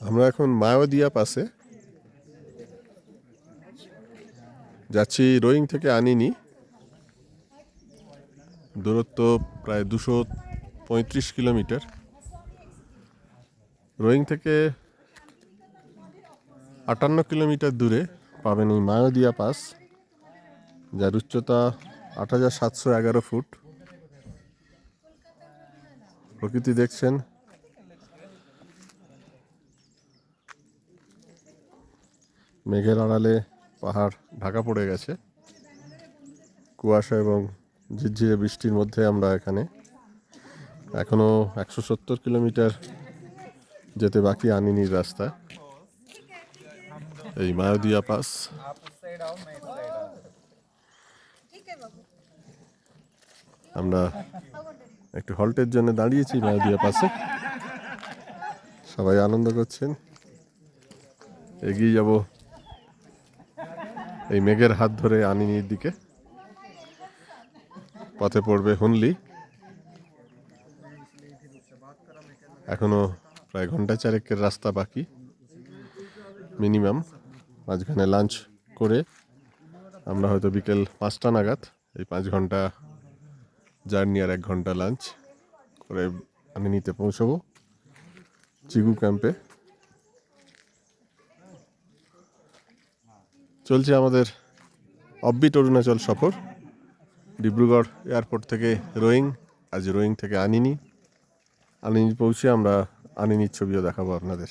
আমরা এখন মায়োদিয়া পাসে যাচ্ছি। রোয়িং থেকে আনিনি, দূরত্ব প্রায় 235 কিলোমিটার। রোয়িং থেকে 58 কিলোমিটার দূরে পাবেন এই মায়োদিয়া পাস, যার উচ্চতা 8711 ফুট। প্রকৃতি দেখছেন, মেঘের আড়ালে পাহাড় ঢাকা পড়ে গেছে। কুয়াশা এবং ঝিরঝিরে বৃষ্টির মধ্যে আমরা এখানে। এখনো 170 কিলোমিটার যেতে বাকি আনিনির রাস্তা। এই মায়োদিয়া পাস। আমরা একটু হল্টের জন্য দাঁড়িয়েছি মায়োদিয়া পাসে। সবাই আনন্দ করছেন। এগিয়ে যাব এই মেঘের হাত ধরে আনিনির দিকে। পথে পড়বে হুনলি। এখনো প্রায় ঘন্টা চারেকের রাস্তা বাকি মিনিমাম। মাঝখানে লাঞ্চ করে আমরা হয়তো বিকেল 5টা নাগাদ এই 5 ঘন্টা জার্নি আর 1 ঘন্টা লাঞ্চ করে আনিনিতে পৌঁছবো, চিগু ক্যাম্পে। চলছে আমাদের অফবিট অরুণাচল সফর। ডিব্রুগড় এয়ারপোর্ট থেকে রোয়িং, আজ রোয়িং থেকে আনিনি পৌঁছে আমরা আনিনির ছবিও দেখাবো আপনাদের।